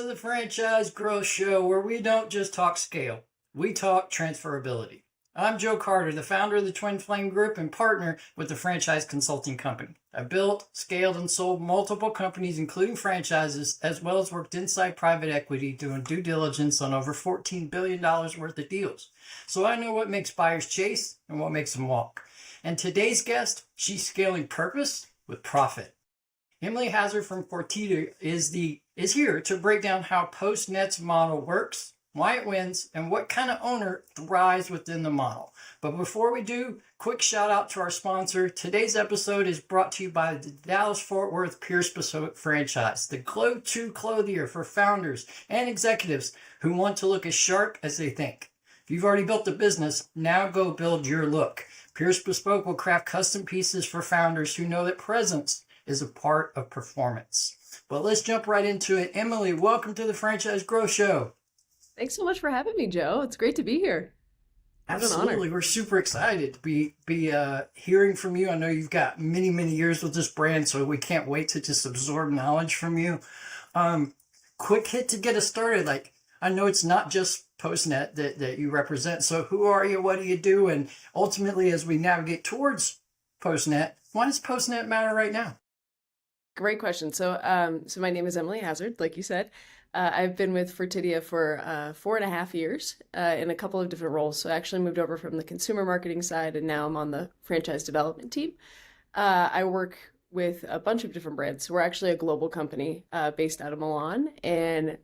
the Franchise Growth Show, where we don't just talk scale, we talk transferability. I'm Joe Carter, the founder of the Twin Flame Group and partner with the Franchise Consulting Company. I built, scaled, and sold multiple companies, including franchises, as well as worked inside private equity doing due diligence on over $14 billion worth of deals. So I know what makes buyers chase and what makes them walk. And today's guest, she's scaling purpose with profit. Emily Hazard from Fortidia is here to break down how PostNet's model works, why it wins, and what kind of owner thrives within the model. But before we do, quick shout out to our sponsor. Today's episode is brought to you by the Dallas-Fort Worth Pierce Bespoke franchise, the go-to clothier for founders and executives who want to look as sharp as they think. If you've already built a business, now go build your look. Pierce Bespoke will craft custom pieces for founders who know that presence is a part of performance. But let's jump right into it. Emily, welcome to the Franchise Growth Show. Thanks so much for having me, Joe. It's great to be here. What an honor. Absolutely. We're super excited to be hearing from you. I know you've got many, many years with this brand, so we can't wait to just absorb knowledge from you. Quick hit to get us started. Like, I know it's not just PostNet that you represent. So who are you? What do you do? And ultimately, as we navigate towards PostNet, why does PostNet matter right now? Great question. So my name is Emily Hazard, like you said. I've been with Fortidia for 4.5 years in a couple of different roles. So I actually moved over from the consumer marketing side, and now I'm on the franchise development team. I work with a bunch of different brands. So we're actually a global company based out of Milan, and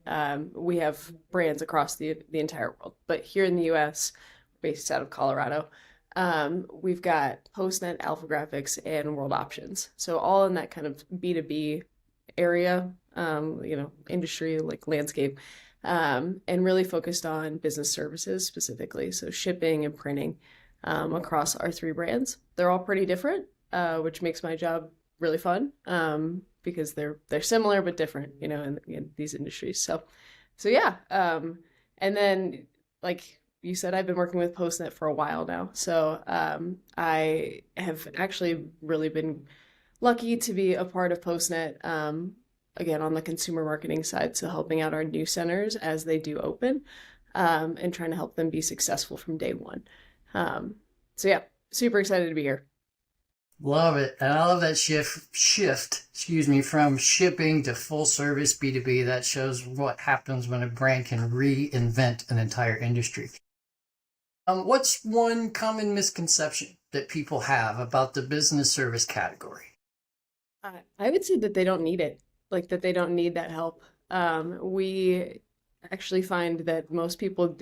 we have brands across the entire world. But here in the U.S., based out of Colorado, we've got PostNet, Alpha Graphics, and World Options. So all in that kind of B2B area, industry, like landscape, and really focused on business services specifically. So shipping and printing across our 3 brands. They're all pretty different, which makes my job really fun because they're similar but different, in these industries. So yeah. And then, like you said, I've been working with PostNet for a while now. So I have actually really been lucky to be a part of PostNet, again, on the consumer marketing side. So helping out our new centers as they do open and trying to help them be successful from day one. So yeah, super excited to be here. Love it. And I love that shift, from shipping to full service B2B. That shows what happens when a brand can reinvent an entire industry. What's one common misconception that people have about the business service category? I would say that they don't need it, like that they don't need that help. We actually find that most people,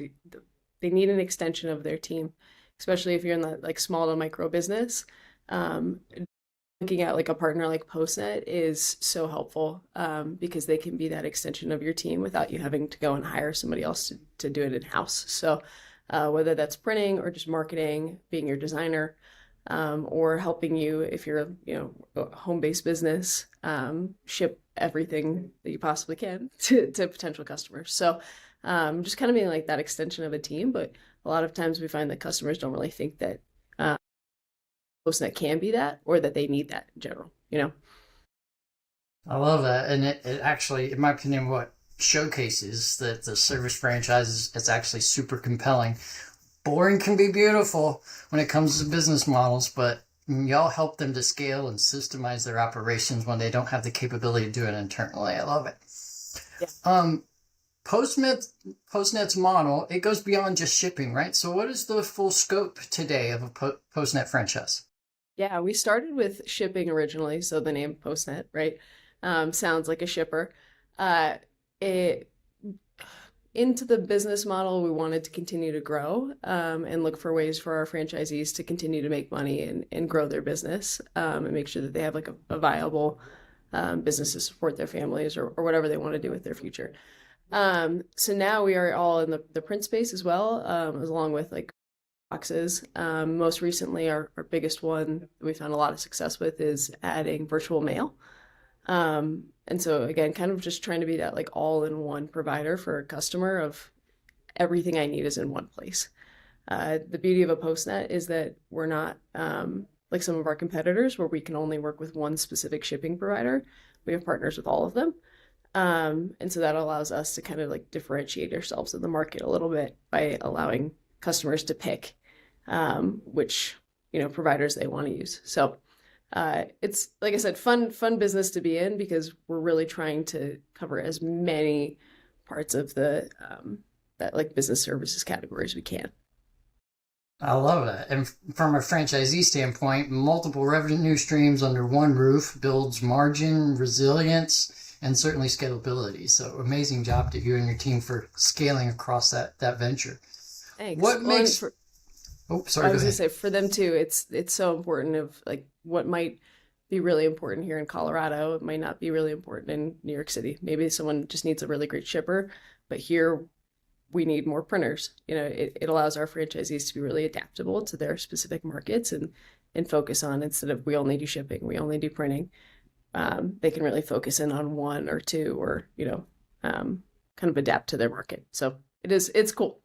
they need an extension of their team, especially if you're in the like small to micro business. Looking at like a partner like PostNet is so helpful because they can be that extension of your team without you having to go and hire somebody else to do it in-house. So whether that's printing or just marketing, being your designer, or helping you if you're a home-based business, ship everything that you possibly can to potential customers. So just kind of being like that extension of a team. But a lot of times we find that customers don't really think that PostNet can be that, or that they need that in general, I love that. And it actually, in my opinion, what showcases that the service franchise is actually super compelling. Boring can be beautiful when it comes to business models, but y'all help them to scale and systemize their operations when they don't have the capability to do it internally. I love it. Yeah. PostNet's model, it goes beyond just shipping, right? So what is the full scope today of a PostNet franchise? Yeah, we started with shipping originally, so the name PostNet, right? Sounds like a shipper. Into the business model, we wanted to continue to grow and look for ways for our franchisees to continue to make money and grow their business and make sure that they have like a viable business to support their families or whatever they want to do with their future. So now we are all in the print space as well, along with like boxes. Most recently, our biggest one that we found a lot of success with is adding virtual mail. And so again, kind of just trying to be that like all-in-one provider for a customer of everything I need is in one place. The beauty of a PostNet is that we're not like some of our competitors where we can only work with one specific shipping provider. We have partners with all of them. And so that allows us to kind of like differentiate ourselves in the market a little bit by allowing customers to pick which, providers they want to use. So it's, like I said, fun business to be in because we're really trying to cover as many parts of the that like business services category as we can. I love that. And from a franchisee standpoint, multiple revenue streams under one roof builds margin, resilience, and certainly scalability. So amazing job to you and your team for scaling across that venture. Thanks. What makes... I was going to say for them too, it's so important of like what might be really important here in Colorado. It might not be really important in New York City. Maybe someone just needs a really great shipper, but here we need more printers. It allows our franchisees to be really adaptable to their specific markets and focus on, instead of we only do shipping, we only do printing. They can really focus in on one or two, or, kind of adapt to their market. So it's cool.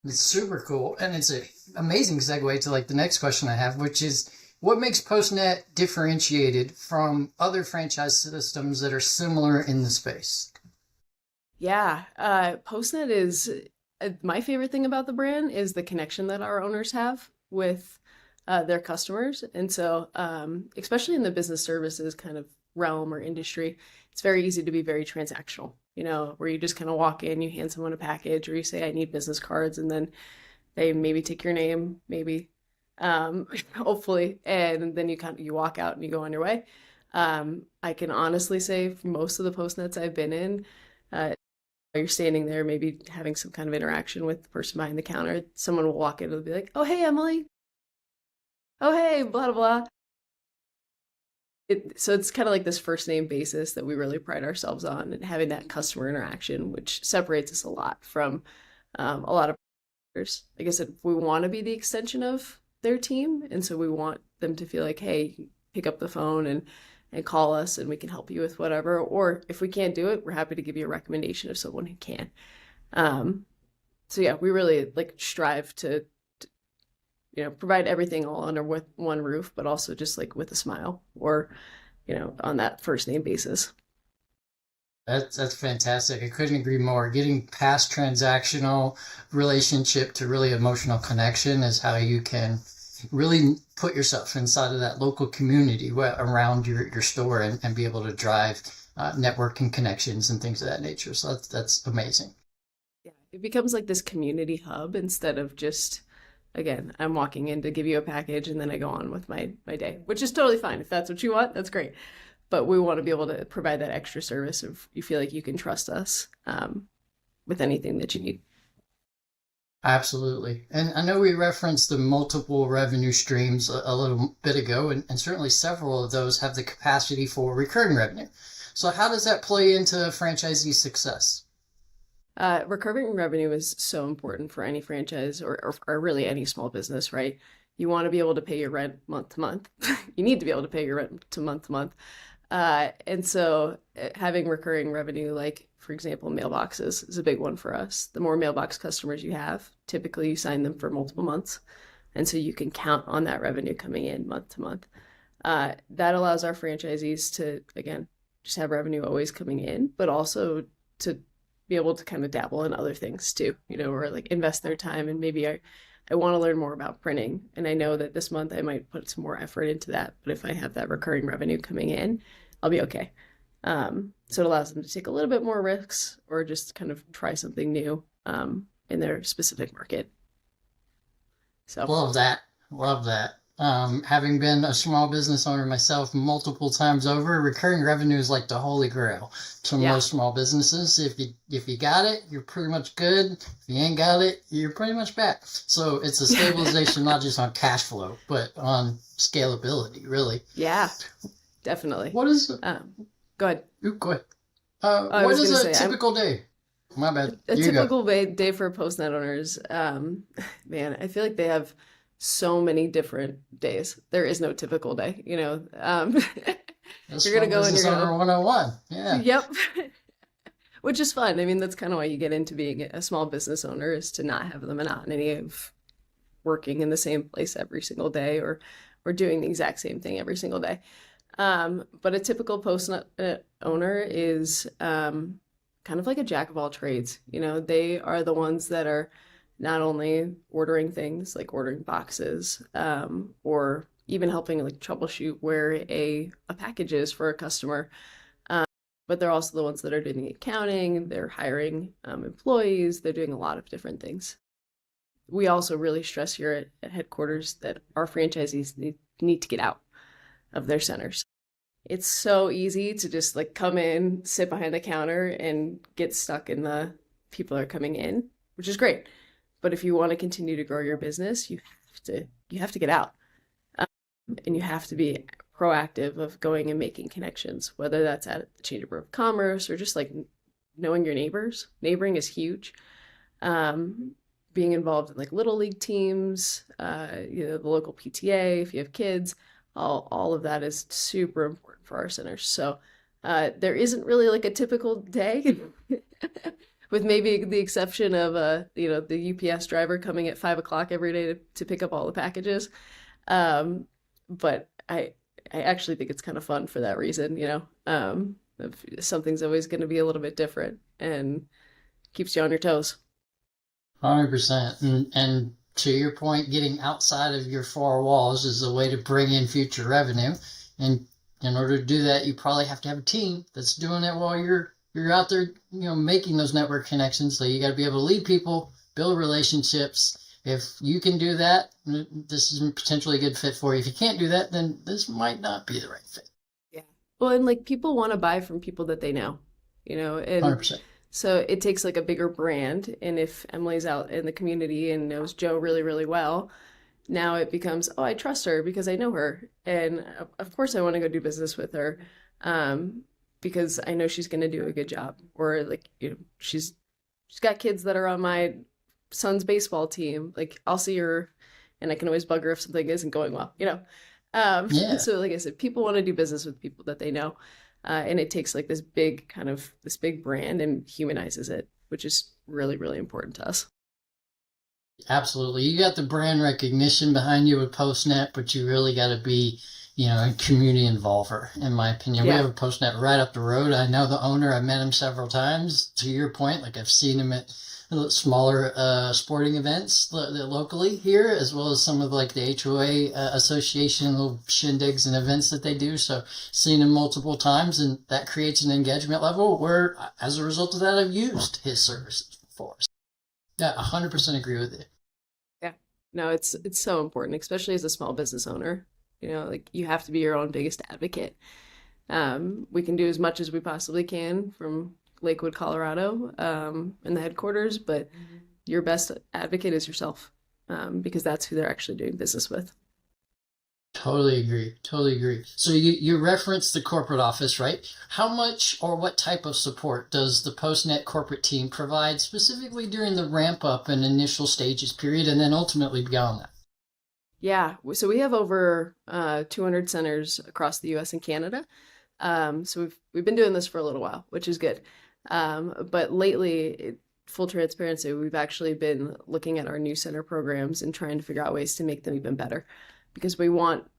It's super cool. And it's an amazing segue to like the next question I have, which is what makes PostNet differentiated from other franchise systems that are similar in the space? Yeah. PostNet is my favorite thing about the brand is the connection that our owners have with their customers. And so, especially in the business services kind of realm or industry, it's very easy to be very transactional, where you just kind of walk in, you hand someone a package, or you say, I need business cards. And then they maybe take your name, maybe, hopefully. And then you walk out and you go on your way. I can honestly say most of the PostNets I've been in, you're standing there, maybe having some kind of interaction with the person behind the counter. Someone will walk in and be like, oh, hey, Emily. Oh, hey, blah, blah, blah. So it's kind of like this first name basis that we really pride ourselves on, and having that customer interaction, which separates us a lot from a lot of others. Like I said, we want to be the extension of their team. And so we want them to feel like, hey, pick up the phone and call us and we can help you with whatever. Or if we can't do it, we're happy to give you a recommendation of someone who can. So yeah, we really like strive to provide everything all under one roof, but also just like with a smile or, on that first name basis. That's fantastic. I couldn't agree more. Getting past transactional relationship to really emotional connection is how you can really put yourself inside of that local community around your store and be able to drive networking connections and things of that nature. So that's amazing. Yeah, it becomes like this community hub instead of just, again, I'm walking in to give you a package and then I go on with my day, which is totally fine. If that's what you want, that's great. But we want to be able to provide that extra service if you feel like you can trust us with anything that you need. Absolutely. And I know we referenced the multiple revenue streams a little bit ago, and certainly several of those have the capacity for recurring revenue. So how does that play into franchisee success? Recurring revenue is so important for any franchise or really any small business, right? You want to be able to pay your rent month to month. You need to be able to pay your rent to month. And so having recurring revenue, like, for example, mailboxes is a big one for us. The more mailbox customers you have, typically you sign them for multiple months. And so you can count on that revenue coming in month to month. That allows our franchisees to, again, just have revenue always coming in, but also to be able to kind of dabble in other things too, or like invest their time. And maybe I want to learn more about printing. And I know that this month I might put some more effort into that. But if I have that recurring revenue coming in, I'll be okay. So it allows them to take a little bit more risks or just kind of try something new in their specific market. So Love that. Having been a small business owner myself multiple times over, recurring revenue is like the holy grail to most small businesses. If you got it, you're pretty much good. If you ain't got it, you're pretty much bad. So it's a stabilization not just on cash flow, but on scalability, really. Yeah, definitely. What is go ahead. Go ahead. What is a typical day? My bad. A typical day for PostNet owners. Man, I feel like they have so many different days. There is no typical day, You're gonna go and you're gonna 101. Yeah. Yep. Which is fun. I mean, that's kind of why you get into being a small business owner, is to not have the monotony of working in the same place every single day or doing the exact same thing every single day. But a typical PostNet owner is kind of like a jack of all trades. You know, they are the ones that are not only ordering things like ordering boxes, or even helping like troubleshoot where a package is for a customer. But they're also the ones that are doing the accounting, they're hiring employees, they're doing a lot of different things. We also really stress here at headquarters that our franchisees need to get out of their centers. It's so easy to just like come in, sit behind the counter, and get stuck in the people are coming in, which is great. But if you want to continue to grow your business, you have to get out, and you have to be proactive of going and making connections, whether that's at the Chamber of Commerce or just like knowing your neighbors. Neighboring is huge. Being involved in like little league teams, the local PTA, if you have kids, all of that is super important for our centers. So there isn't really like a typical day, with maybe the exception of the UPS driver coming at 5 o'clock every day to pick up all the packages. But I actually think it's kind of fun for that reason. Something's always going to be a little bit different and keeps you on your toes. 100%. And to your point, getting outside of your four walls is a way to bring in future revenue. And in order to do that, you probably have to have a team that's doing it while you're out there, making those network connections. So you got to be able to lead people, build relationships. If you can do that, this is potentially a good fit for you. If you can't do that, then this might not be the right fit. Yeah. Well, and like people want to buy from people that they know, and 100%. So it takes like a bigger brand. And if Emily's out in the community and knows Joe really, really well, now it becomes, oh, I trust her because I know her. And of course I want to go do business with her, because I know she's going to do a good job. Or like, she's got kids that are on my son's baseball team. Like I'll see her and I can always bug her if something isn't going well, Yeah. So like I said, people want to do business with people that they know. And it takes like this big brand and humanizes it, which is really, really important to us. Absolutely. You got the brand recognition behind you with PostNet, but you really got to be, a community involver, in my opinion. Yeah. We have a PostNet right up the road. I know the owner. I've met him several times. To your point, like I've seen him at smaller sporting events locally here, as well as some of like the HOA association little shindigs and events that they do. So seen him multiple times, and that creates an engagement level where, as a result of that, I've used his services before. Yeah, 100% agree with you. Yeah, no, it's so important, especially as a small business owner. Like you have to be your own biggest advocate. We can do as much as we possibly can from Lakewood, Colorado, in the headquarters, but your best advocate is yourself, because that's who they're actually doing business with. Totally agree. So you referenced the corporate office, right? How much or what type of support does the PostNet corporate team provide specifically during the ramp up and initial stages period, and then ultimately beyond that? Yeah, so we have over 200 centers across the U.S. and Canada. So we've been doing this for a little while, which is good. But lately, full transparency, we've actually been looking at our new center programs and trying to figure out ways to make them even better, because we want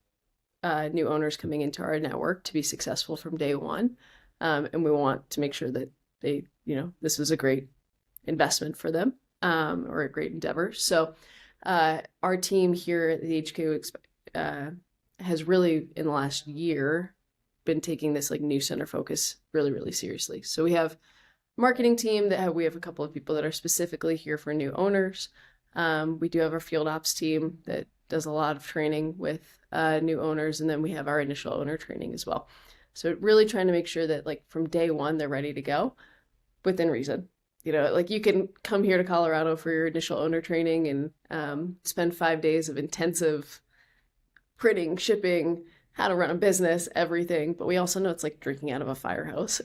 new owners coming into our network to be successful from day one. And we want to make sure that they, this is a great investment for them, or a great endeavor. So our team here at the HQ has really, in the last year, been taking this like new center focus really, really seriously. So we have marketing team we have a couple of people that are specifically here for new owners. We do have our field ops team that does a lot of training with new owners, and then we have our initial owner training as well. So really trying to make sure that like from day one they're ready to go within reason. Like you can come here to Colorado for your initial owner training and spend 5 days of intensive printing, shipping, how to run a business, everything. But we also know it's like drinking out of a fire hose.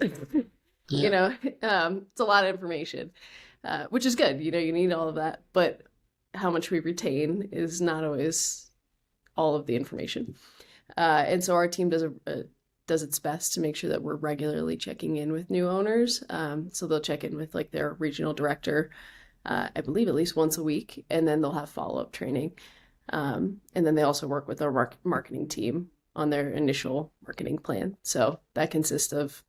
Yeah. It's a lot of information, which is good. You need all of that. But how much we retain is not always all of the information. And so our team does its best to make sure that we're regularly checking in with new owners. So they'll check in with like their regional director, I believe at least once a week, and then they'll have follow-up training. And then they also work with our marketing team on their initial marketing plan. So that consists of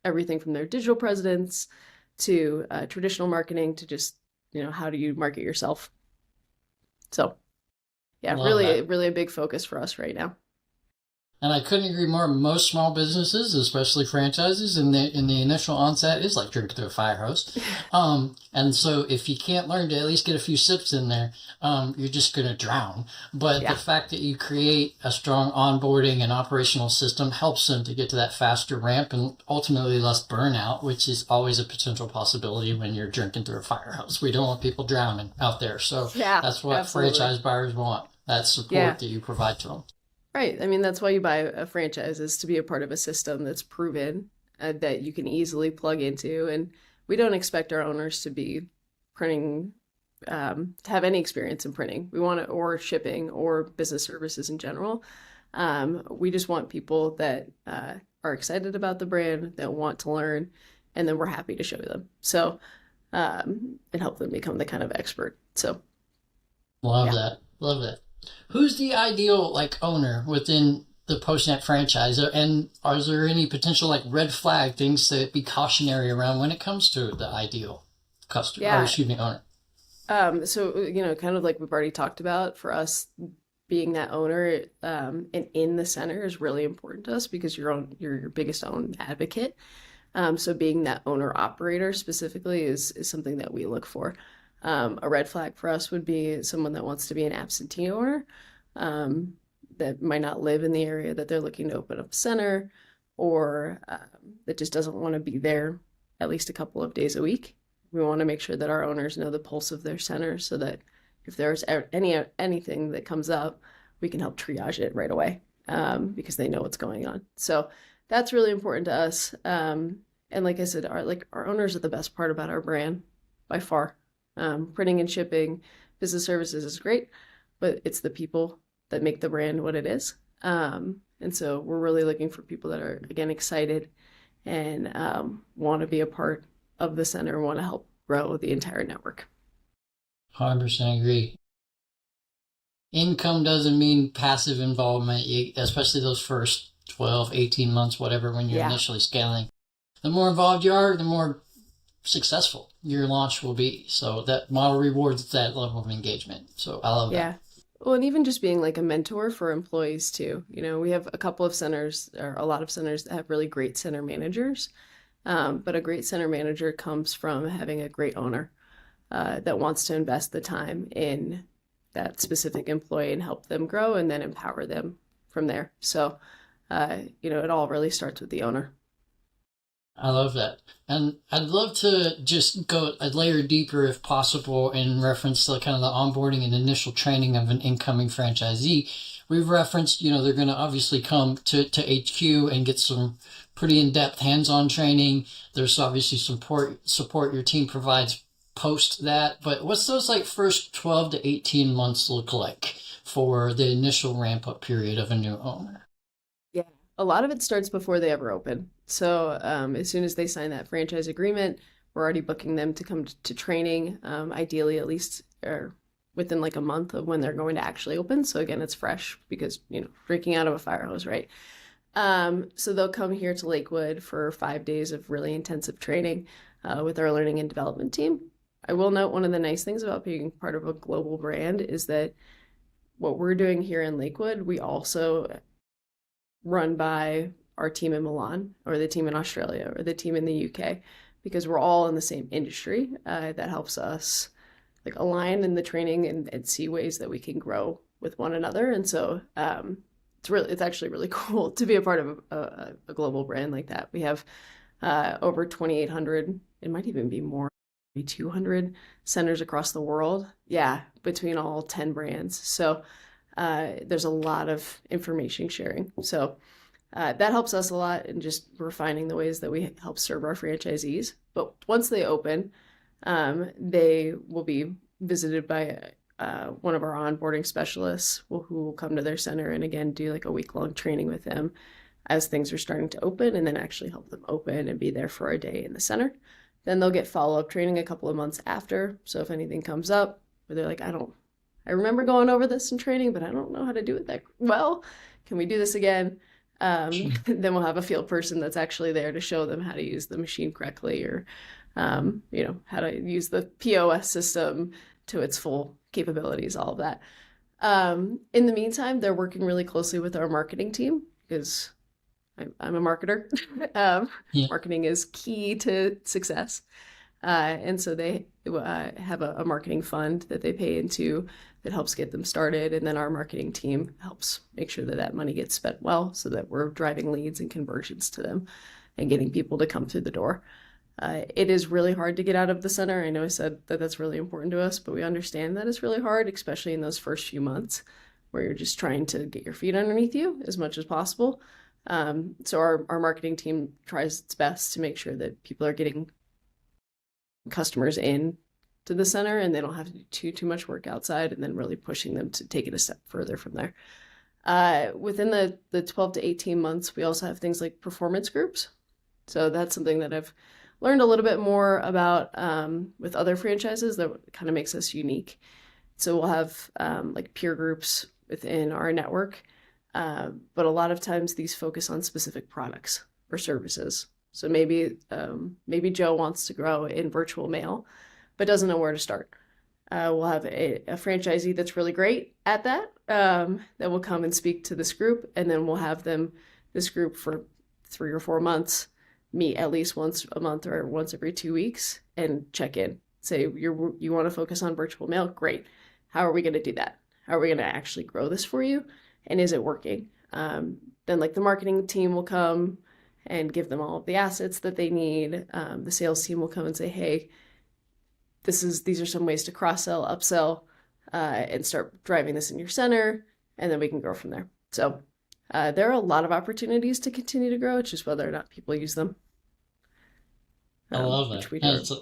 everything from their digital presence to traditional marketing to just, how do you market yourself? So yeah, Love really, that. really a big focus for us right now. And I couldn't agree more. Most small businesses, especially franchises, in the initial onset is like drinking through a fire hose. And so if you can't learn to at least get a few sips in there, you're just going to drown. But Yeah. the fact that you create a strong onboarding and operational system helps them to get to that faster ramp and ultimately less burnout, which is always a potential possibility when you're drinking through a fire hose. We don't want people drowning out there. So Yeah, that's what absolutely. franchise buyers want, that support Yeah. that you provide to them. Right. I mean, that's why you buy a franchise, is to be a part of a system that's proven, that you can easily plug into. And we don't expect our owners to be printing, to have any experience in printing. We want it, or shipping, or business services in general. We just want people that are excited about the brand, that want to learn, and then we're happy to show them. So, and help them become the kind of expert. So, Love yeah. that. Love that. Who's the ideal owner within the PostNet franchise? And are there any potential red flag things to be cautionary around when it comes to the ideal customer, or Yeah. excuse me, owner? So, kind of like we've already talked about, for us, being that owner, and in the center is really important to us, because you're your biggest own advocate. So being that owner operator specifically is something that we look for. A red flag for us would be someone that wants to be an absentee owner, that might not live in the area that they're looking to open up a center, or that just doesn't want to be there at least a couple of days a week. We want to make sure that our owners know the pulse of their center, so that if there's anything that comes up, we can help triage it right away, because they know what's going on. So that's really important to us. And like I said, our owners are the best part about our brand by far. Printing and shipping, business services is great, but it's the people that make the brand what it is. And so we're really looking for people that are, again, excited and want to be a part of the center, want to help grow the entire network. 100% agree. Income doesn't mean passive involvement, especially those first 12, 18 months, whatever, when you're Yeah. initially scaling. The more involved you are, the more successful your launch will be. So that model rewards that level of engagement. So I love that. Yeah. Well, and even just being like a mentor for employees too. We have a couple of centers, or a lot of centers, that have really great center managers. But a great center manager comes from having a great owner that wants to invest the time in that specific employee and help them grow, and then empower them from there. So, it all really starts with the owner. I love that. And I'd love to just go a layer deeper, if possible, in reference to kind of the onboarding and initial training of an incoming franchisee. We've referenced, they're going to obviously come to HQ and get some pretty in-depth hands-on training. There's obviously support your team provides post that. But what's those first 12 to 18 months look like for the initial ramp-up period of a new owner? Yeah. A lot of it starts before they ever open. So as soon as they sign that franchise agreement, we're already booking them to come to training, ideally at least, or within a month of when they're going to actually open. So again, it's fresh, because, drinking out of a fire hose, right? So they'll come here to Lakewood for 5 days of really intensive training with our learning and development team. I will note, one of the nice things about being part of a global brand is that what we're doing here in Lakewood, we also run by our team in Milan, or the team in Australia, or the team in the UK, because we're all in the same industry. That helps us align in the training, and see ways that we can grow with one another. And so it's actually really cool to be a part of a global brand like that. We have over 2,800, it might even be more, 200 centers across the world. Yeah, between all 10 brands. So there's a lot of information sharing. So that helps us a lot in just refining the ways that we help serve our franchisees. But once they open, they will be visited by one of our onboarding specialists, who will come to their center and, again, do a week-long training with them as things are starting to open, and then actually help them open and be there for a day in the center. Then they'll get follow-up training a couple of months after. So if anything comes up where they're like, I remember going over this in training, but I don't know how to do it that well, can we do this again? Then we'll have a field person that's actually there to show them how to use the machine correctly, or how to use the POS system to its full capabilities, all of that. In the meantime, they're working really closely with our marketing team because I'm a marketer. Marketing is key to success. And so they have a marketing fund that they pay into that helps get them started. And then our marketing team helps make sure that that money gets spent well, so that we're driving leads and conversions to them and getting people to come through the door. It is really hard to get out of the center. I know I said that that's really important to us, but we understand that it's really hard, especially in those first few months where you're just trying to get your feet underneath you as much as possible. So our marketing team tries its best to make sure that people are getting customers in to the center and they don't have to do too much work outside, and then really pushing them to take it a step further from there. Within the 12 to 18 months, we also have things like performance groups. So that's something that I've learned a little bit more about with other franchises that kind of makes us unique. So we'll have like peer groups within our network, but a lot of times these focus on specific products or services. So maybe Joe wants to grow in virtual mail, but doesn't know where to start. We'll have a franchisee that's really great at that, that will come and speak to this group, and then we'll have this group for 3 or 4 months, meet at least once a month or once every 2 weeks and check in. Say, you want to focus on virtual mail? Great. How are we going to do that? How are we going to actually grow this for you? And is it working? Then like the marketing team will come and give them all of the assets that they need. The sales team will come and say, hey, these are some ways to cross-sell, upsell, and start driving this in your center, and then we can grow from there. So there are a lot of opportunities to continue to grow. It's just whether or not people use them. I love that.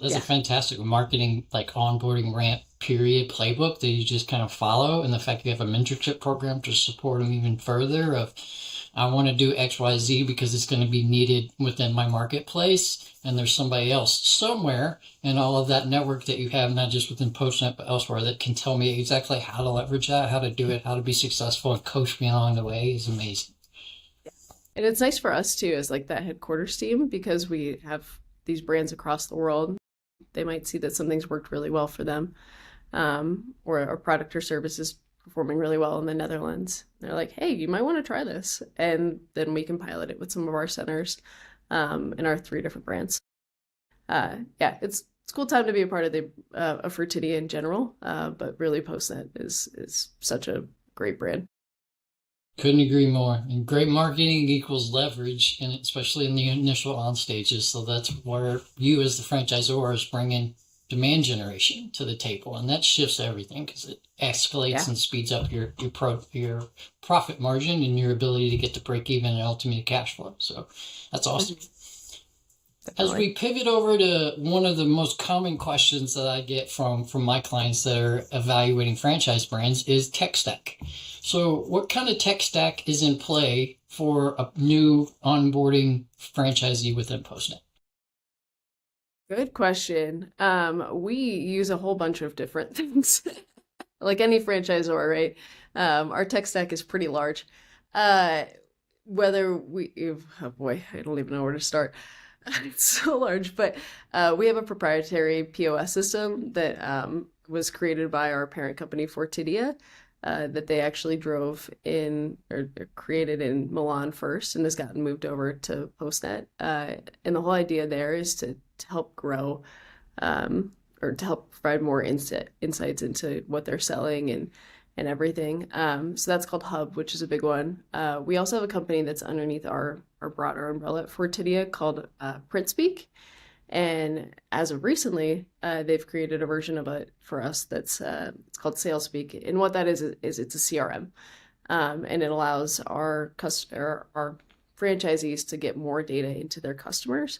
That's a fantastic marketing, like onboarding ramp period playbook that you just kind of follow. And the fact you have a mentorship program to support them even further of, I want to do X, Y, Z because it's going to be needed within my marketplace. And there's somebody else somewhere in all of that network that you have, not just within PostNet, but elsewhere, that can tell me exactly how to leverage that, how to do it, how to be successful, and coach me along the way is amazing. And it's nice for us too, as like that headquarters team, because we have these brands across the world. They might see that something's worked really well for them, or a product or service is performing really well in the Netherlands. They're like, hey, you might want to try this. And then we can pilot it with some of our centers in our 3 different brands. It's a cool time to be a part of the Fortidia in general, but really PostNet is such a great brand. Couldn't agree more. And great marketing equals leverage, and especially in the initial on stages. So that's where you as the franchisor is bringing demand generation to the table, and that shifts everything because it escalates and speeds up your profit margin and your ability to get to break even and ultimately cash flow. So that's awesome. As we pivot over to one of the most common questions that I get from my clients that are evaluating franchise brands is tech stack. So what kind of tech stack is in play for a new onboarding franchisee within PostNet? Good question. We use a whole bunch of different things. Like any franchisor, right? Our tech stack is pretty large. Oh boy, I don't even know where to start. It's so large, but we have a proprietary POS system that was created by our parent company, Fortidia, that they actually drove in or created in Milan first and has gotten moved over to PostNet. And the whole idea there is to help grow or to help provide more insights into what they're selling and everything. So that's called Hub, which is a big one. We also have a company that's underneath our broader umbrella at Fortidia called PrintSpeak. And as of recently, they've created a version of it for us that's it's called SalesSpeak. And what that is it's a CRM. And it allows our franchisees to get more data into their customers,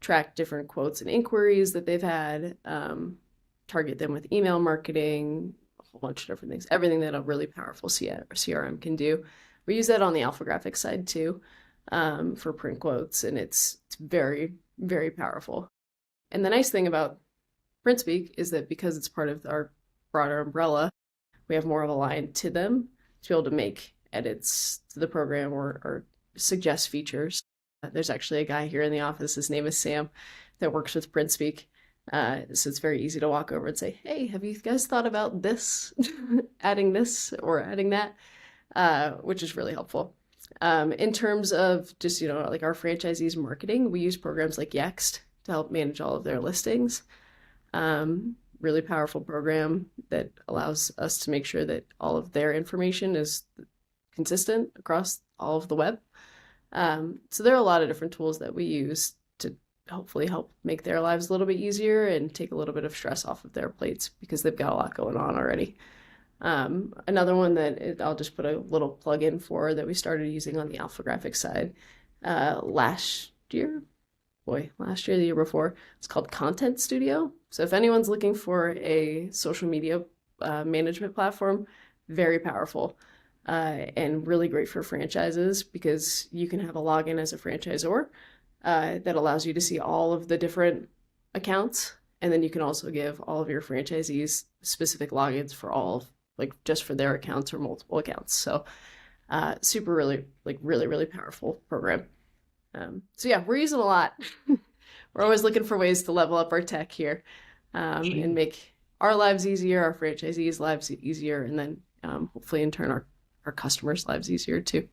track different quotes and inquiries that they've had, target them with email marketing, a whole bunch of different things, everything that a really powerful CRM can do. We use that on the alphographic side too, for print quotes, and it's very, very powerful. And the nice thing about PrintSpeak is that because it's part of our broader umbrella, we have more of a line to them to be able to make edits to the program or suggests features. There's actually a guy here in the office, his name is Sam, that works with PrintSpeak. So it's very easy to walk over and say, hey, have you guys thought about this, adding this or adding that, which is really helpful. In terms of just, like our franchisees marketing, we use programs like Yext to help manage all of their listings. Really powerful program that allows us to make sure that all of their information is consistent across all of the web. So there are a lot of different tools that we use to hopefully help make their lives a little bit easier and take a little bit of stress off of their plates because they've got a lot going on already. Another one that I'll just put a little plug in for that we started using on the Alphagraphics side last year, the year before. It's called Content Studio. So if anyone's looking for a social media management platform, very powerful and really great for franchises because you can have a login as a franchisor that allows you to see all of the different accounts. And then you can also give all of your franchisees specific logins for all, like just for their accounts or multiple accounts. So super, really powerful program. So yeah, we're using a lot. We're always looking for ways to level up our tech here and make our lives easier, our franchisees' lives easier, and then hopefully in turn our customers' lives easier too.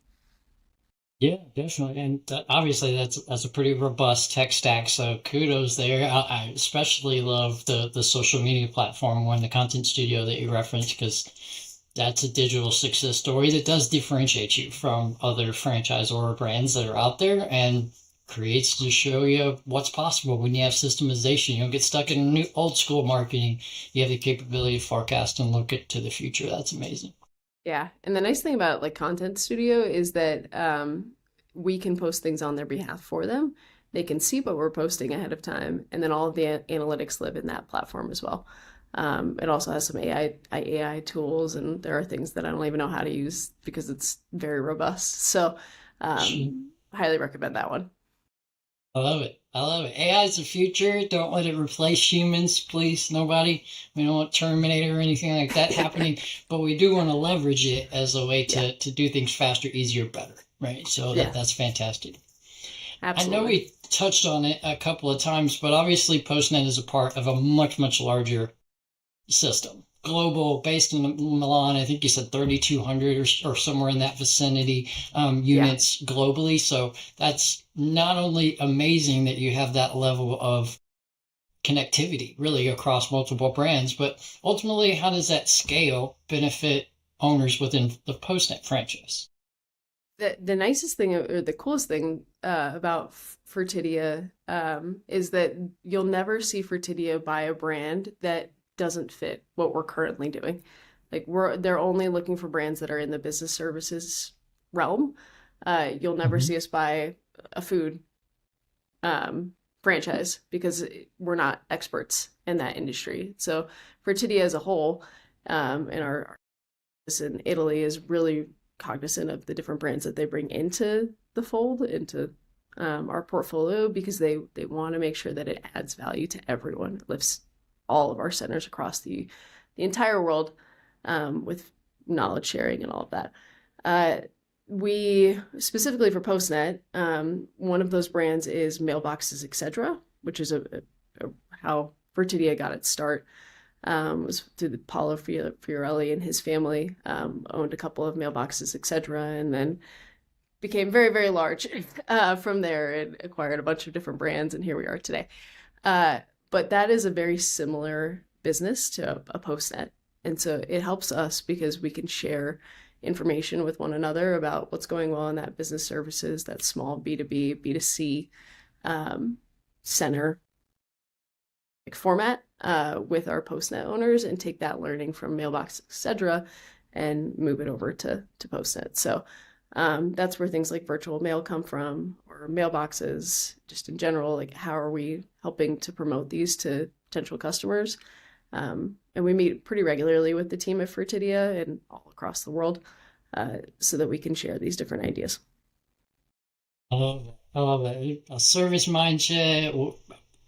Yeah, definitely. And obviously that's a pretty robust tech stack. So kudos there. I especially love the social media platform one, the Content Studio that you referenced, because that's a digital success story that does differentiate you from other franchisor brands that are out there and creates to show you what's possible when you have systemization. You don't get stuck in new old school marketing. You have the capability to forecast and look to the future. That's amazing. Yeah. And the nice thing about like Content Studio is that we can post things on their behalf for them. They can see what we're posting ahead of time. And then all of the analytics live in that platform as well. It also has some AI tools, and there are things that I don't even know how to use because it's very robust. So highly recommend that one. I love it. AI is the future. Don't let it replace humans, please. Nobody. We don't want Terminator or anything like that happening, but we do want to leverage it as a way to do things faster, easier, better, right? So that's fantastic. Absolutely. I know we touched on it a couple of times, but obviously PostNet is a part of a much, much larger system. Global, based in Milan. I think you said 3,200 or somewhere in that vicinity units globally. So that's not only amazing that you have that level of connectivity really across multiple brands, but ultimately, how does that scale benefit owners within the PostNet franchise? The nicest thing or the coolest thing about Fortidia is that you'll never see Fortidia buy a brand that doesn't fit what we're currently doing. Like they're only looking for brands that are in the business services realm. You'll never see us buy a food franchise because we're not experts in that industry. So Fortidia as a whole, and our business in Italy is really cognizant of the different brands that they bring into the fold, into our portfolio, because they want to make sure that it adds value to everyone. It lifts all of our centers across the entire world with knowledge sharing and all of that. We specifically for PostNet, one of those brands is Mailboxes, etc., which is how Fortidia got its start. Was through Paolo Fiorelli and his family owned a couple of Mailboxes, etc., and then became very, very large from there and acquired a bunch of different brands, and here we are today. But that is a very similar business to a PostNet. And so it helps us because we can share information with one another about what's going on in that business services, that small B2B, B2C center format with our PostNet owners and take that learning from Mailbox, etc., and move it over to PostNet. So that's where things like virtual mail come from, or mailboxes, just in general, like how are we helping to promote these to potential customers? And we meet pretty regularly with the team at Fortidia and all across the world so that we can share these different ideas. I love it. A service mindset,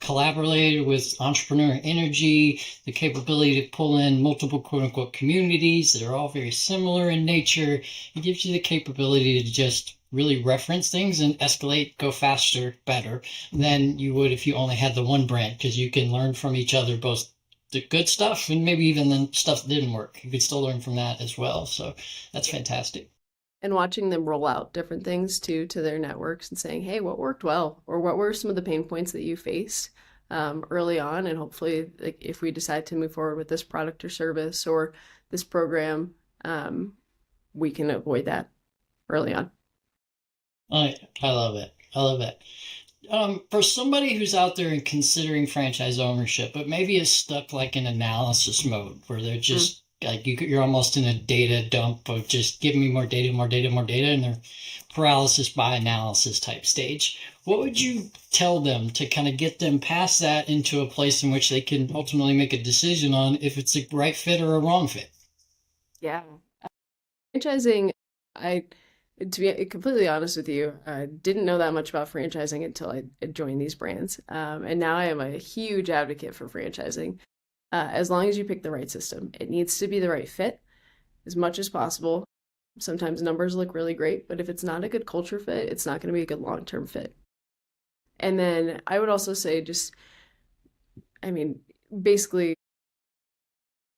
collaborated with entrepreneur energy, the capability to pull in multiple quote unquote communities that are all very similar in nature. It gives you the capability to just really reference things and escalate, go faster, better than you would if you only had the one brand, because you can learn from each other, both the good stuff and maybe even the stuff that didn't work. You could still learn from that as well. So that's fantastic. And watching them roll out different things too to their networks and saying, hey, what worked well, or what were some of the pain points that you faced early on, and hopefully, like, if we decide to move forward with this product or service or this program, we can avoid that early on. I love it. I love it. For somebody who's out there and considering franchise ownership, but maybe is stuck like in analysis mode where they're just like you're almost in a data dump of just give me more data, more data, more data, and they're paralysis by analysis type stage. What would you tell them to kind of get them past that into a place in which they can ultimately make a decision on if it's a right fit or a wrong fit? Yeah. Franchising, to be completely honest with you, I didn't know that much about franchising until I joined these brands. And now I am a huge advocate for franchising. As long as you pick the right system, it needs to be the right fit as much as possible. Sometimes numbers look really great, but if it's not a good culture fit, it's not going to be a good long-term fit. And then I would also say basically,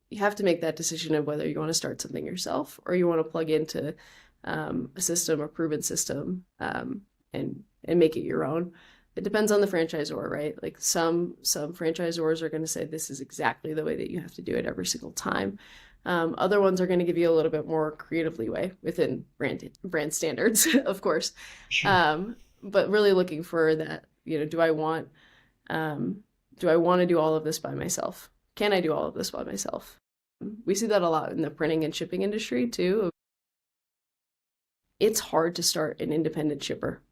you have to make that decision of whether you want to start something yourself or you want to plug into a system, a proven system, and make it your own. It depends on the franchisor, right? Like some franchisors are going to say this is exactly the way that you have to do it every single time. Other ones are going to give you a little bit more creative leeway within brand standards, of course. Sure. But really looking for that, do I want to do all of this by myself? Can I do all of this by myself? We see that a lot in the printing and shipping industry too. It's hard to start an independent shipper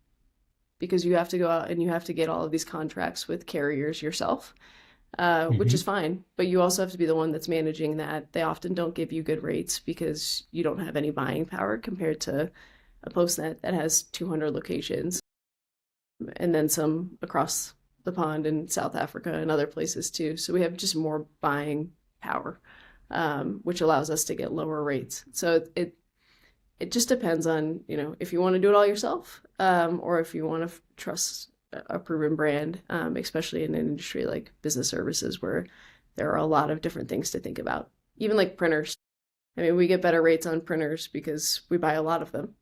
because you have to go out and you have to get all of these contracts with carriers yourself, which is fine. But you also have to be the one that's managing that. They often don't give you good rates because you don't have any buying power compared to a PostNet that has 200 locations and then some across the pond in South Africa and other places too. So we have just more buying power, which allows us to get lower rates. So it just depends on, if you want to do it all yourself, or if you want to trust a proven brand, especially in an industry like business services where there are a lot of different things to think about. Even like printers. I mean, we get better rates on printers because we buy a lot of them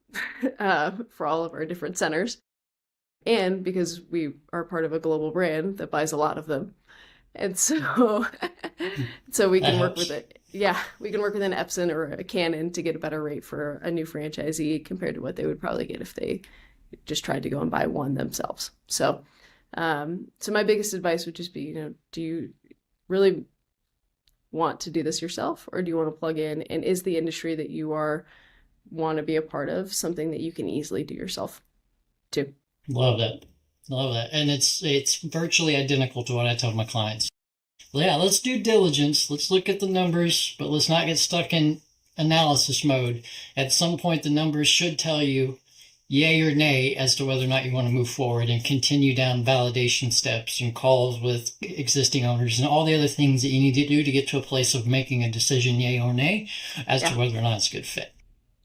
for all of our different centers. And because we are part of a global brand that buys a lot of them. And so we can work with it. Yeah, we can work with an Epson or a Canon to get a better rate for a new franchisee compared to what they would probably get if they just tried to go and buy one themselves. So my biggest advice would just be, do you really want to do this yourself, or do you want to plug in? And is the industry that you want to be a part of something that you can easily do yourself too? Love that. Love that. And it's virtually identical to what I tell my clients. Well, yeah, let's do diligence. Let's look at the numbers, but let's not get stuck in analysis mode. At some point, the numbers should tell you yay or nay as to whether or not you want to move forward and continue down validation steps and calls with existing owners and all the other things that you need to do to get to a place of making a decision, yay or nay, as to whether or not it's a good fit.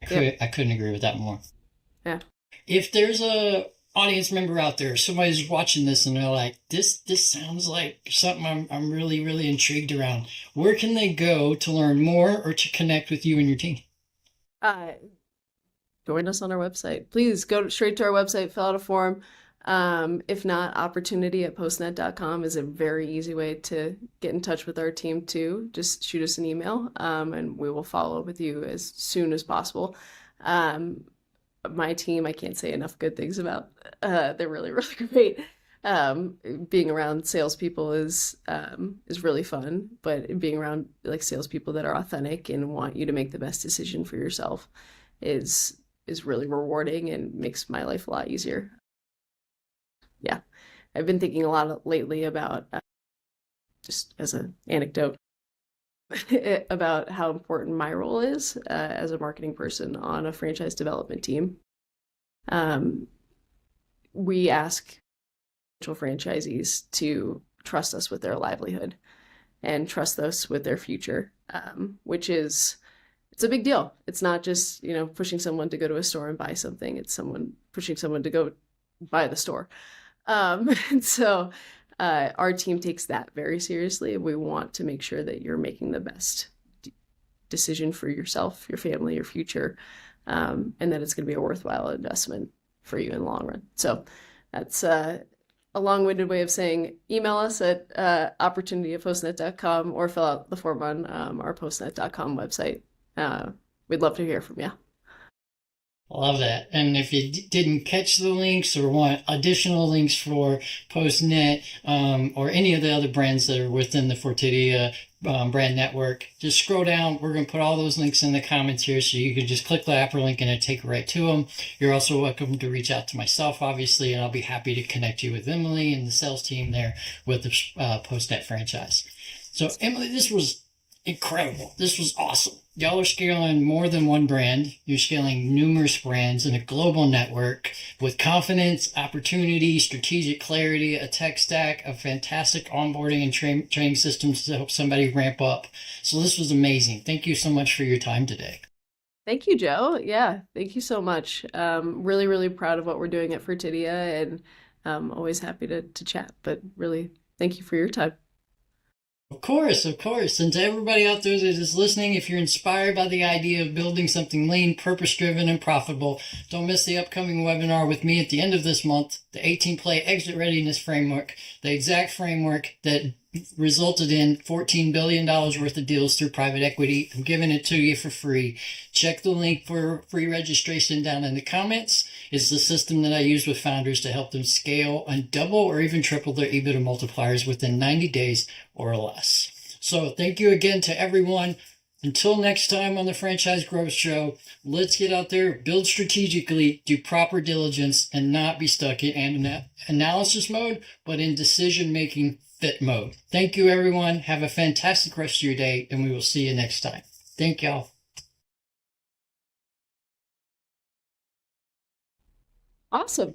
I couldn't agree with that more. Yeah. If there's a audience member out there, somebody's watching this and they're like, this sounds like something I'm really, really intrigued around, where can they go to learn more or to connect with you and your team? Join us on our website. Please go straight to our website, fill out a form. If not, opportunity@postnet.com is a very easy way to get in touch with our team too. Just shoot us an email and we will follow up with you as soon as possible. My team, I can't say enough good things about. They're really, really great. Being around salespeople is really fun, but being around like salespeople that are authentic and want you to make the best decision for yourself is really rewarding and makes my life a lot easier. Yeah, I've been thinking a lot lately about, just as an anecdote, about how important my role is as a marketing person on a franchise development team. We ask franchisees to trust us with their livelihood and trust us with their future, which is, it's a big deal. It's not just, pushing someone to go to a store and buy something. It's pushing someone to go buy the store. And so our team takes that very seriously. We want to make sure that you're making the best decision for yourself, your family, your future, and that it's going to be a worthwhile investment for you in the long run. So that's a long-winded way of saying email us at opportunity@postnet.com or fill out the form on our postnet.com website. We'd love to hear from you. Love that. And if you didn't catch the links or want additional links for PostNet or any of the other brands that are within the Fortidia brand network, just scroll down. We're going to put all those links in the comments here, so you can just click the hyperlink and it'll take you right to them. You're also welcome to reach out to myself, obviously, and I'll be happy to connect you with Emily and the sales team there with the PostNet franchise. So, Emily, this was incredible. This was awesome. Y'all are scaling more than one brand. You're scaling numerous brands in a global network with confidence, opportunity, strategic clarity, a tech stack, a fantastic onboarding and training systems to help somebody ramp up. So this was amazing. Thank you so much for your time today. Thank you, Joe. Yeah, thank you so much. Really, really proud of what we're doing at Fortidia, and always happy to chat. But really, thank you for your time. Of course. And to everybody out there that is listening, if you're inspired by the idea of building something lean, purpose-driven, and profitable, don't miss the upcoming webinar with me at the end of this month, the 18-play exit readiness framework, the exact framework that resulted in $14 billion worth of deals through private equity. I'm giving it to you for free. Check the link for free registration down in the comments. It's the system that I use with founders to help them scale and double or even triple their EBITDA multipliers within 90 days or less. So thank you again to everyone. Until next time on the Franchise Growth Show, let's get out there, build strategically, do proper diligence, and not be stuck in analysis mode, but in decision-making fit mode. Thank you, everyone. Have a fantastic rest of your day, and we will see you next time. Thank y'all. Awesome.